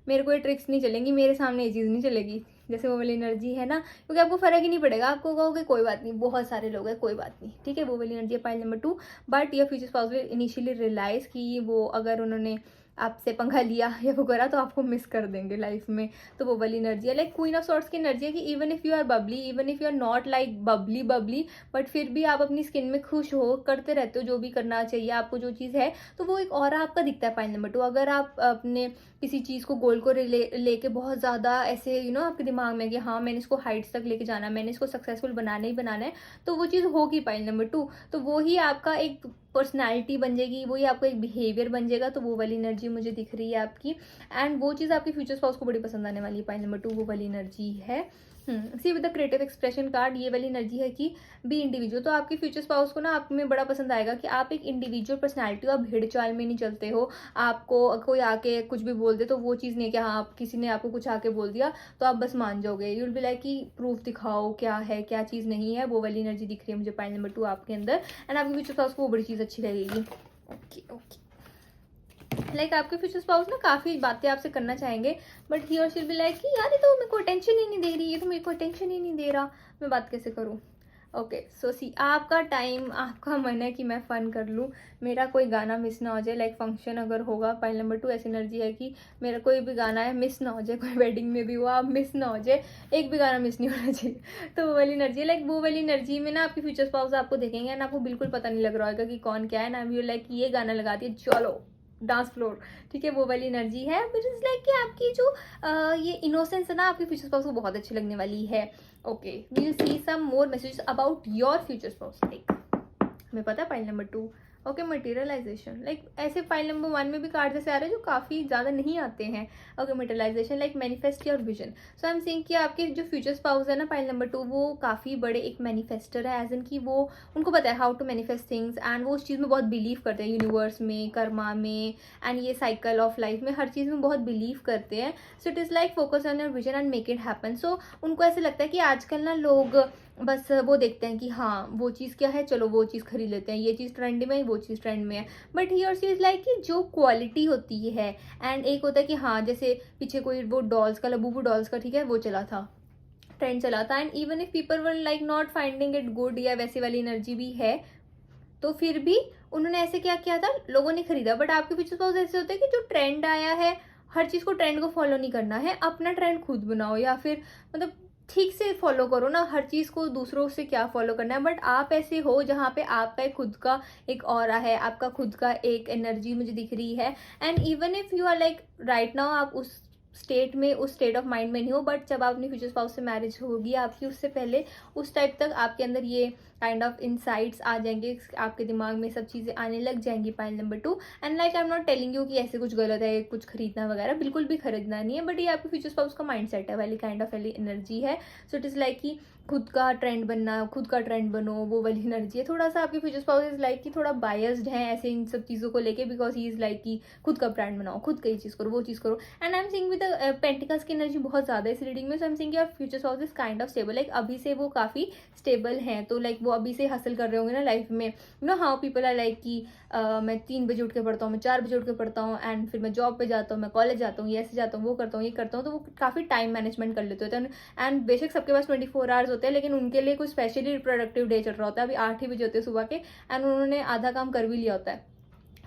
मेरे को ये ट्रिक्स नहीं चलेंगी, मेरे सामने ये चीज़ नहीं चलेगी। जैसे वो वाली एनर्जी है ना, क्योंकि आपको फर्क ही नहीं पड़ेगा, आपको कहोगे कोई बात नहीं, बहुत सारे लोग हैं कोई बात नहीं। ठीक है, वो वाली एनर्जी है point number 2। But your future spouse will initially realise कि वो अगर उन्होंने आपसे पंगा लिया या वो करा तो आपको मिस कर देंगे लाइफ में। तो वो वाली एनर्जी है, लाइक क्वीन ऑफ सॉर्ट्स की एनर्जी है कि even if you are bubbly, even if you are not like bubbly, but फिर भी आप अपनी स्किन में खुश हो, करते रहते हो जो भी करना चाहिए आपको, जो चीज़ है तो वो एक और आपका दिखता है पॉइंट नंबर 2। अगर आप अपने किसी चीज़ को गोल को लेके बहुत ज़्यादा ऐसे आपके दिमाग में कि हाँ मैंने इसको हाइट्स तक लेके जाना है, मैंने इसको सक्सेसफुल बनाना ही बनाना है, तो वो चीज़ होगी पॉइंट नंबर 2। तो वो ही आपका एक पर्सनैलिटी बन जाएगी, वही आपको एक बिहेवियर बन जाएगा। तो वो वाली एनर्जी मुझे दिख रही है आपकी, एंड वो चीज़ आपके फ्यूचर स्पाउस को बड़ी पसंद आने वाली है। पॉइंट नंबर 2 वो वाली एनर्जी है। See with the creative expression card, ये वाली एनर्जी है कि बी इंडिविजुअल। तो आपके फ्यूचर स्पाउस को ना आप में बड़ा पसंद आएगा कि आप एक इंडिविजुअल पर्सनैलिटी हो, आप भीड़ चाल में नहीं चलते हो। आपको कोई आके कुछ भी बोल दे तो वो चीज़ नहीं कि हाँ किसी ने आपको कुछ आके बोल दिया तो आप बस मान जाओगे। यू विल बी लाइक कि प्रूफ दिखाओ क्या है क्या चीज़ नहीं है। वो वाली एनर्जी दिख रही है मुझे पॉइंट नंबर 2 आपके अंदर। एंड आपके फ्यूचर स्पाउस को वो बड़ी चीज़ अच्छी लगेगी। ओके लाइक आपके फ्यूचर स्पाउस ना काफ़ी बातें आपसे करना चाहेंगे, बट ही और शी बी लाइक कि यार ये तो मेरे को अटेंशन ही नहीं दे रही, ये तो मेरे को अटेंशन ही नहीं दे रहा, मैं बात कैसे करूँ। ओके सो सी आपका टाइम, आपका मन है कि मैं फ़न कर लूँ, मेरा कोई गाना मिस ना हो जाए, लाइक फंक्शन अगर होगा, पाइल नंबर 2 ऐसी एनर्जी है कि मेरा कोई भी गाना है मिस ना हो जाए, कोई वेडिंग में भी हुआ आप मिस ना हो जाए, एक भी गाना मिस नहीं होना चाहिए। तो वो वाली एनर्जी है, लाइक वो वाली एनर्जी में ना आपकी फ्यूचर स्पाउस आपको देखेंगे एंड आपको बिल्कुल पता नहीं लग रहा होगा कि कौन क्या है, ना यू लाइक ये गाना लगा दिया चलो डांस फ्लोर, ठीक है, वो वाली एनर्जी है विच इज़ लाइक कि आपकी जो ये इनोसेंस है ना आपकी फ्यूचर स्पाउस को बहुत अच्छी लगने वाली है। Okay we will see some more messages about your future spouse. Like हमें पता है pile number 2 okay materialisation, like ऐसे फाइल नंबर 1 में भी कार्ड जैसे आ रहे हैं जो काफ़ी ज़्यादा नहीं आते हैं। Okay materialisation like manifest your vision. So I am saying कि आपके जो फ्यूचर स्पाउस है ना फाइल नंबर 2 वो काफ़ी बड़े एक मैनिफेस्टर है, एज इन कि वो उनको पता है how to manifest things and वो उस चीज़ में बहुत बिलीव करते हैं, यूनिवर्स में, कर्मा में एंड ये साइकिल ऑफ लाइफ में हर चीज़ में बहुत बिलीव करते हैं। So it is like focus on your vision and make it happen. So उनको ऐसे लगता है कि आजकल ना लोग बस वो देखते हैं कि हाँ वो चीज़ क्या है, चलो वो चीज़ खरीद लेते हैं, ये चीज़ ट्रेंड में है, वो चीज़ ट्रेंड में है, बट ही और सी इज़ लाइक कि जो क्वालिटी होती है एंड एक होता है कि हाँ जैसे पीछे कोई वो डॉल्स का लबूबू डॉल्स का, ठीक है, वो चला था, ट्रेंड चला था and even if people were like not finding it good या वैसी वाली एनर्जी भी है, तो फिर भी उन्होंने ऐसे क्या किया था, लोगों ने खरीदा। बट आपके फ्यूचर बहुत ऐसे होते हैं कि जो ट्रेंड आया है, हर चीज़ को ट्रेंड को फॉलो नहीं करना है, अपना ट्रेंड खुद बनाओ या फिर मतलब ठीक से फॉलो करो ना, हर चीज़ को दूसरों से क्या फॉलो करना है। बट आप ऐसे हो जहाँ पे आपका एक खुद का एक ऑरा है, आपका खुद का एक एनर्जी मुझे दिख रही है and even if you are like right now आप उस स्टेट में, उस स्टेट ऑफ माइंड में नहीं हो, बट जब आप अपनी फ्यूचर स्पाउस से मैरिज होगी आपकी, उससे पहले उस टाइप तक आपके अंदर ये काइंड ऑफ इनसाइट्स आ जाएंगे, आपके दिमाग में सब चीज़ें आने लग जाएंगी pile number 2। And like I am not telling you कि ऐसे कुछ गलत है, कुछ खरीदना वगैरह बिल्कुल भी खरीदना नहीं है, बट ये आपके फ्यूचर स्पाउस का माइंड सेट है वाली काइंड ऑफ वाली एनर्जी है। सो इट इज़ लाइक कि खुद का ट्रेंड बनना, खुद का ट्रेंड बनो, वो वाली एनर्जी है। थोड़ा सा आपके फ्यूचर स्पाउस इज लाइक कि थोड़ा बायस्ड है ऐसे इन सब चीज़ों को लेके, बिकॉज ही इज़ लाइक कि खुद का ब्रांड बनाओ, खुद का ये चीज़ करो, वो चीज़ करो। And I am seeing with pentacles की एनर्जी बहुत ज़्यादा है इस रीडिंग में। So I am seeing your future spouse is kind of stable, like अभी से वो काफ़ी स्टेबल हैं, तो लाइक वो अभी से हासिल कर रहे होंगे ना लाइफ में। You know how people are like कि मैं 3 बजे उठ के पढ़ता हूँ, मैं 4 बजे उठ के पढ़ता हूँ एंड फिर मैं जॉब पे जाता हूँ, मैं कॉलेज जाता हूँ, ये ऐसे जाता हूँ, वो करता हूँ, ये करता हूँ, तो वो काफ़ी टाइम मैनेजमेंट कर लेते होते हैं। एंड बेशक सबके पास 24 आवर्स होते हैं, लेकिन उनके लिए कुछ स्पेशली प्रोडक्टिव डे चल रहा होता है, अभी 8 ही बजे होते हैं सुबह के एंड उन्होंने आधा काम कर भी लिया होता है।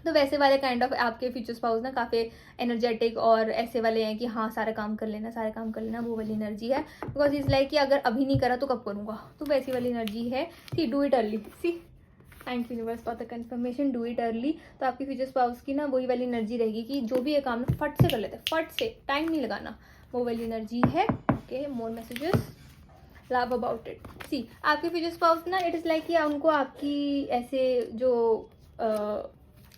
तो वैसे वाले काइंड ऑफ आपके फ्यूचर स्पाउस ना काफ़ी एनर्जेटिक और ऐसे वाले हैं कि हाँ सारा काम कर लेना, सारे काम कर लेना, वो वाली एनर्जी है। बिकॉज इज लाइक कि अगर अभी नहीं करा तो कब करूँगा, तो वैसी वाली एनर्जी है कि do it early. See thank universe for the confirmation, do it early. तो आपकी फ्यूचर स्पाउस की ना वही वाली एनर्जी रहेगी कि जो भी ये काम ना फट से कर लेते हैं, फट से, टाइम नहीं लगाना, वो वाली एनर्जी है। Okay more messages love about it. See आपके फ्यूचर स्पाउस ना इट इज़ लाइक कि उनको आपकी ऐसे जो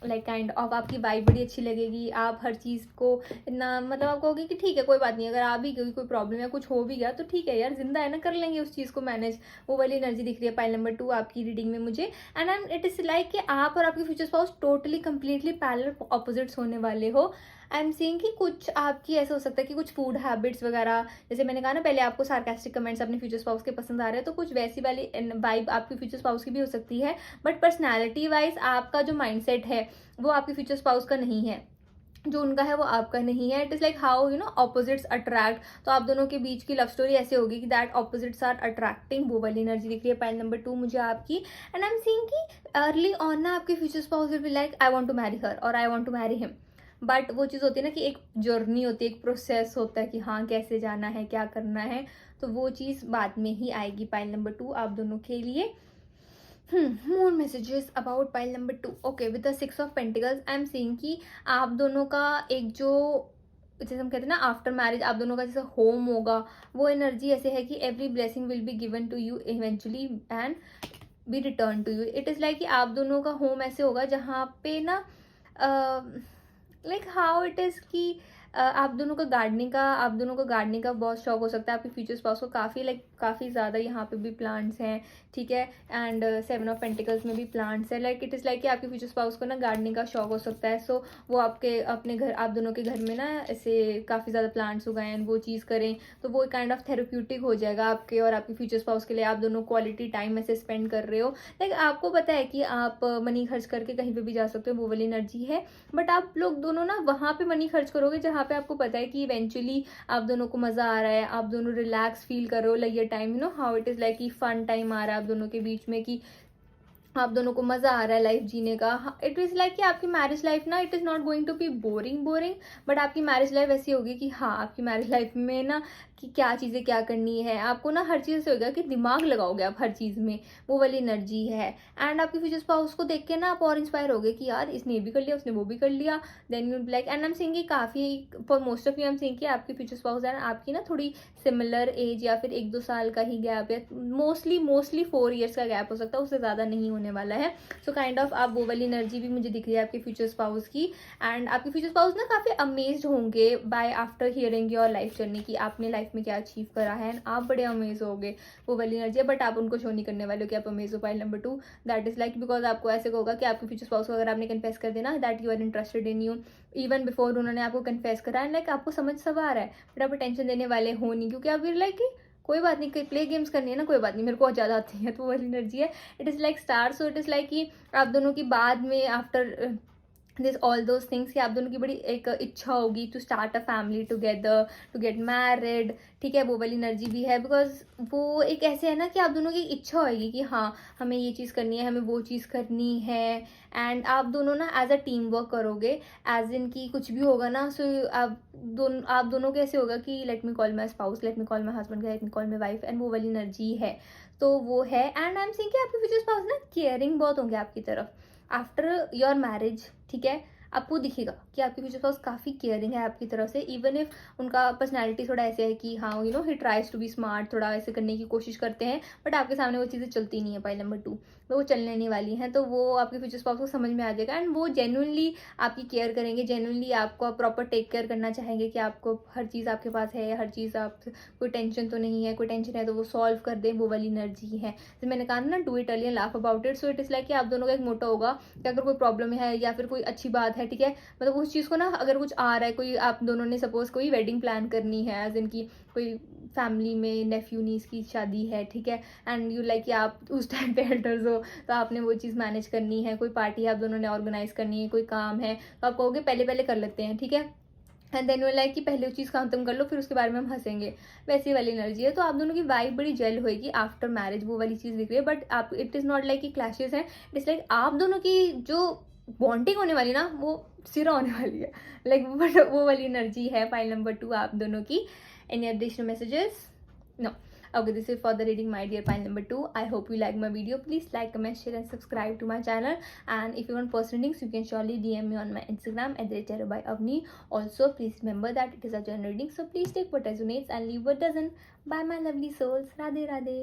लाइक काइंड ऑफ आपकी वाइब बड़ी अच्छी लगेगी, आप हर चीज़ को इतना मतलब आप कहोगे कि ठीक है कोई बात नहीं, अगर आ भी गई कोई प्रॉब्लम या कुछ हो भी गया तो ठीक है यार, जिंदा है ना, कर लेंगे उस चीज़ को मैनेज, वो वाली एनर्जी दिख रही है पाइल नंबर 2 आपकी रीडिंग में मुझे। एंड इट इज़ लाइक कि आप और आपके future spouse totally completely parallel opposites होने वाले हो। आई एम सीइंग कि कुछ आपकी ऐसा हो सकता है कि कुछ फूड हैबिट्स वगैरह, जैसे मैंने कहा ना पहले आपको सार्कास्टिक कमेंट्स अपने फ्यूचर स्पाउस के पसंद आ रहे हैं, तो कुछ वैसी वाली वाइब आपकी फ्यूचर स्पाउस की भी हो सकती है। बट पर्सनैलिटी वाइज आपका जो माइंडसेट है वो आपके फ्यूचर स्पाउस का नहीं है, जो उनका है वो आपका नहीं है। It is like how you know opposites attract. तो आप दोनों के बीच की लव स्टोरी ऐसे होगी कि दैट ऑपोजिट्स आर अट्रैक्टिंग, वो वाली एनर्जी दिख रही है पाइल नंबर 2 मुझे आपकी। एंड आई एम सीइंग कि अर्ली ऑन ना आपके future spouse will be like I want to marry her और I want to marry him. But वो चीज़ होती है ना कि एक जर्नी होती है, एक प्रोसेस होता है कि हाँ कैसे जाना है, क्या करना है, तो वो चीज़ बाद में ही आएगी पाइल नंबर 2 आप दोनों के लिए। मोर messages about pile number 2। Okay with the 6 of pentacles I am seeing कि आप दोनों का एक जो जैसे हम कहते हैं ना आफ्टर मैरिज आप दोनों का जैसे होम होगा, वो एनर्जी ऐसे है कि every blessing will be given to you eventually and be return to you. It is like कि आप दोनों का होम ऐसे होगा जहाँ पे ना लाइक हाउ इट इज़ कि आप दोनों का गार्डनिंग का बहुत शौक हो सकता है। आपके फ्यूचर स्पाउस को काफ़ी ज़्यादा यहाँ पे भी प्लांट्स हैं, ठीक है, एंड 7 ऑफ पेंटिकल्स में भी प्लांट्स है। लाइक इट इज़ लाइक कि आपके फ्यूचर स्पाउस को ना गार्डनिंग का शौक हो सकता है। सो वो आपके अपने घर, आप दोनों के घर में ना ऐसे काफ़ी ज़्यादा प्लांट्स उगाएं, वो चीज़ करें, तो वो काइंड ऑफ थेरेप्यूटिक हो जाएगा आपके और आपके फ्यूचर स्पाउस के लिए। आप दोनों क्वालिटी टाइम ऐसे स्पेंड कर रहे हो, लाइक आपको पता है कि आप मनी खर्च करके कहीं पर भी जा सकते हो, वो वाली एनर्जी है। बट आप लोग दोनों ना वहाँ पे मनी खर्च करोगे जहाँ पे आपको पता है कि इवेंचुअली आप दोनों को मज़ा आ रहा है, आप दोनों रिलैक्स फील कर रहे हो, लाइक ये time how it is like कि फन टाइम आ रहा है आप दोनों के बीच में, कि आप दोनों को मज़ा आ रहा है लाइफ जीने का। इट इज़ लाइक कि आपकी मैरिज लाइफ ना, it is not going to be boring, but आपकी मैरिज लाइफ ऐसी होगी कि हाँ, आपकी मैरिज लाइफ में ना कि क्या चीज़ें क्या करनी है आपको ना, हर चीज़ से होगा कि दिमाग लगाओगे आप हर चीज़ में, वो वाली एनर्जी है। एंड आपके फ्यूचर स्पाउस को देख के ना आप और इंस्पायर होगे कि यार इसने ये भी कर लिया, उसने वो भी कर लिया। Then you like, and I am saying कि काफ़ी for most of you I am saying कि आपके फ्यूचर स्पाउस एंड आपकी ना थोड़ी सिमिलर एज या फिर 1-2 साल का ही गैप है, मोस्टली 4 ईयर्स का गैप हो सकता है, उससे ज़्यादा नहीं होने वाला है। सो काइंड ऑफ आप वो वाली एनर्जी भी मुझे दिख रही है आपके फ्यूचर स्पाउस की। एंड आपके फ्यूचर स्पाउस ना काफ़ी अमेज्ड होंगे by after hearing your life journey, कि आपने लाइफ में क्या अचीव करा है, एंड आप बड़े अमेज होगे, वो वाली एनर्जी है। बट आप उनको शो नहीं करने वाले हो कि आप अमेज हो। Point number 2, that is like because आपको ऐसे होगा कि आपके फ्यूचर स्पाउस को अगर आपने कन्फेस कर देना that you are interested in you even before उन्होंने आपको कन्फेस करा, एंड लाइक आपको समझ सब आ रहा है, फिर आप टेंशन देने वाले हो नहीं, क्योंकि आप लाइक कोई बात नहीं, प्ले गेम्स करनी है ना, कोई बात नहीं, मेरे को ज़्यादा आती है, तो वो वाली एनर्जी है। It is like star, so it is like कि आप दोनों की बाद में after this all those things कि आप दोनों की बड़ी एक इच्छा होगी to start a family together, to get married, ठीक है, वो वाली एनर्जी भी है। बिकॉज वो एक ऐसे है ना कि आप दोनों की इच्छा होगी कि हाँ हमें ये चीज़ करनी है, हमें वो चीज़ करनी है, एंड आप दोनों ना एज अ टीम वर्क करोगे, एज इन की कुछ भी होगा ना, सो आप दोनों के ऐसे होगा कि let me call my spouse, let me call my husband, let me call my wife, and वो वाली एनर्जी है। तो वो है। एंड आई एम सेइंग कि आपके फ्यूचर स्पाउस ना केयरिंग बहुत होंगे आपकी तरफ आफ्टर योर मैरिज, ठीक है, आपको दिखेगा कि आपके फ्यूचर स्पाउस काफ़ी केयरिंग है आपकी तरफ से, इवन इफ उनका पर्सनैलिटी थोड़ा ऐसे है कि हाँ he tries to be smart, थोड़ा ऐसे करने की कोशिश करते हैं, बट आपके सामने वो चीज़ें चलती नहीं है। पॉइंट नंबर 2, तो वो चलने नहीं वाली हैं, तो वो आपके फ्यूचर स्पाउस को समझ में आ जाएगा, एंड वो जेन्युइनली आपकी केयर करेंगे, जेन्युइनली आपको प्रॉपर टेक केयर करना चाहेंगे कि आपको हर चीज़ आपके पास है, हर चीज़ आप, कोई टेंशन तो नहीं है, कोई टेंशन है तो वो सॉल्व कर दें, वो वाली एनर्जी है। तो मैंने कहा ना, do it early and laugh about it. So it is like कि आप दोनों का एक मोटो होगा कि अगर कोई प्रॉब्लम है या फिर कोई अच्छी बात है, ठीक है, मतलब उस चीज़ को ना, अगर कुछ आ रहा है, कोई आप दोनों ने सपोज कोई वेडिंग प्लान करनी है, एज इन की कोई फैमिली में नेफ्यू नीस की शादी है, ठीक है, एंड यू लाइक कि आप उस टाइम पे एल्डर्स हो, तो आपने वो चीज़ मैनेज करनी है, कोई पार्टी आप दोनों ने ऑर्गेनाइज करनी है, कोई काम है, तो आप कहोगे पहले पहले कर लेते हैं, ठीक है, एंड देन वो लाइक कि पहले वो चीज़ खत्म कर लो, फिर उसके बारे में हम हंसेंगे, वैसी वाली एनर्जी है। तो आप दोनों की वाइब बड़ी जेल होएगी आफ्टर मैरिज, वो वाली चीज़ दिख रही है। बट आप, इट इज़ नॉट लाइक कि क्लैशेस हैं, इट इज़ लाइक आप दोनों की जो बॉन्डिंग होने वाली ना, वो सिरा होने वाली है, लाइक बट वो वाली एनर्जी है। फाइल नंबर 2 आप दोनों की। Any additional messages? No. Okay, this is for the reading, my dear pile number 2. I hope you like my video. Please like, comment, share and subscribe to my channel. And if you want personal readings, you can surely DM me on my Instagram @tarotbyavni. Also, please remember that it is a general reading, so please take what resonates and leave what doesn't. Bye my lovely souls. Radhe Radhe.